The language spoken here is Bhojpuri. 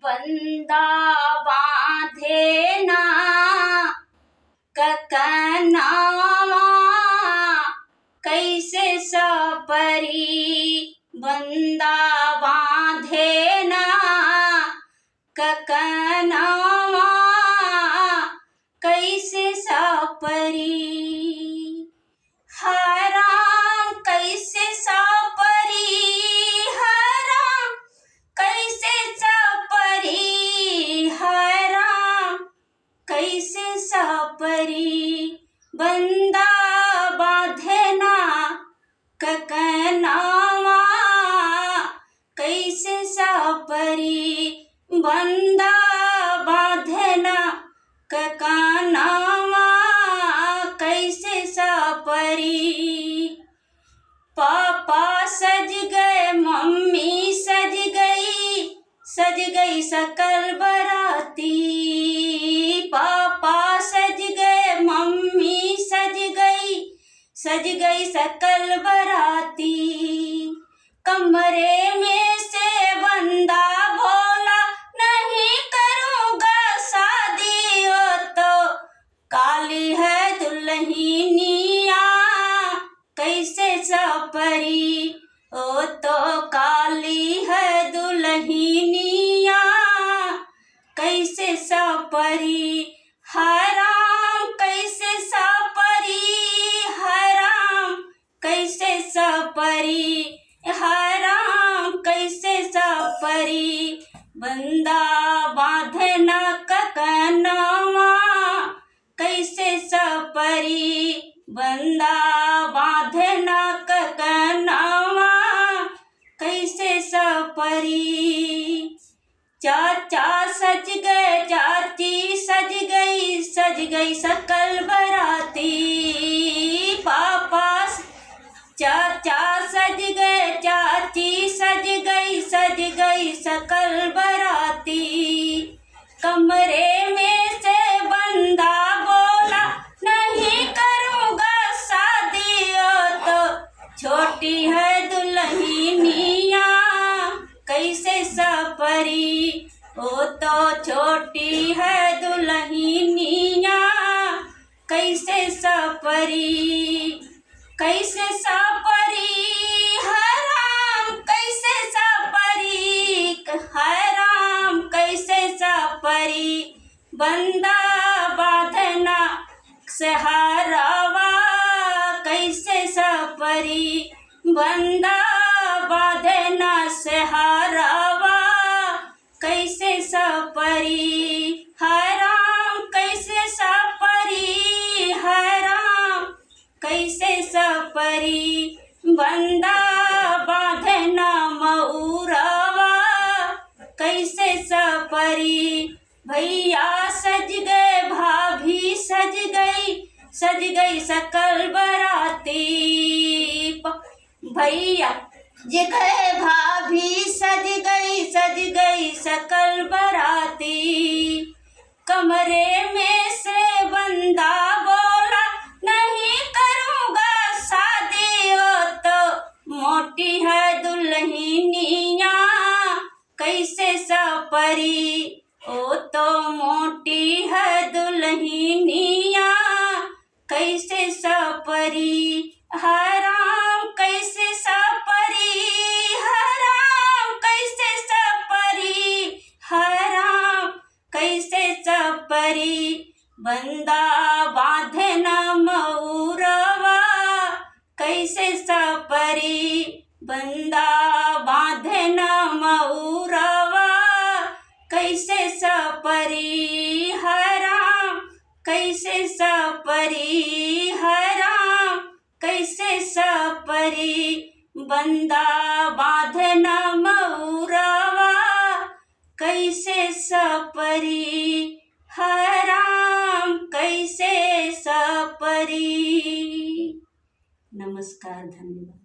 बंदा बांधे ना ककनावा कैसे सपरी। बंदा बांधे ना ककनावा कैसे सपरी। हराम कैसे सपरी, हराम कैसे सपरी, हराम कैसे सपरी। बंदा बांधे ना ककनावा कैसे सपरी। बंदा बांधे ना ककनावा कैसे सपरी। पापा सज गए, मम्मी सज गई सकल बराती। पापा सज गए, मम्मी सज गई सकल बराती। कमरे में से बंदा बोला नहीं करूँगा शादी, ओ तो काली है दुल्हनिया कैसे सपरी। ओ तो काली है दुल्हनिया कैसे सपरी। हराम कैसे सपरी, हराम कैसे सपरी, हराम कैसे सपरी। बंदा बांधे ना ककनावा कैसे सपरी। बंदा बांधे ना ककनावा कैसे सपरी। चाचा सज गए, चाची सज गई सकल बराती। पापा चाचा सज गए, चाची सज गई सकल बराती। कमरे में से बंदा बोला नहीं करूँगा शादी, ओ तो छोटी है दुल्हनिया कैसे सपरी। ओ तो छोटी है दुल्हनिया कैसे सपरी। कैसे सपरी, हराम कैसे सपरी, हराम कैसे सपरी। बंदा बांधना सहरावा कैसे सपरी। बंदा बांधना सहरावा कैसे सपरी। हराम कैसे सपरी, हराम कैसे सपरी। बंदा बांधना मऊरावा कैसे सपरी। भैया सज गए, भाभी सज गई सकल बराती। भैया जे गए, भाभी सज गई सकल बराती। कमरे में से बंदा बोला नहीं करूँगा शादी, ओ तो मोटी है दुल्हनिया कैसे सपरी। ओ तो मोटी है दुल्हनिया कैसे सपरी। हराम कैसे सपरी, हराम कैसे सपरी, हराम कैसे सपरी। बंदा बांधे ना मऊरवा कैसे सपरी। बंदा बांधे ना मऊरवा कैसे सपरी। हराम कैसे सपरी, हराम कैसे सपरी। बंदा बांधना मऊरवा कैसे सपरी। हराम कैसे सपरी। नमस्कार, धन्यवाद।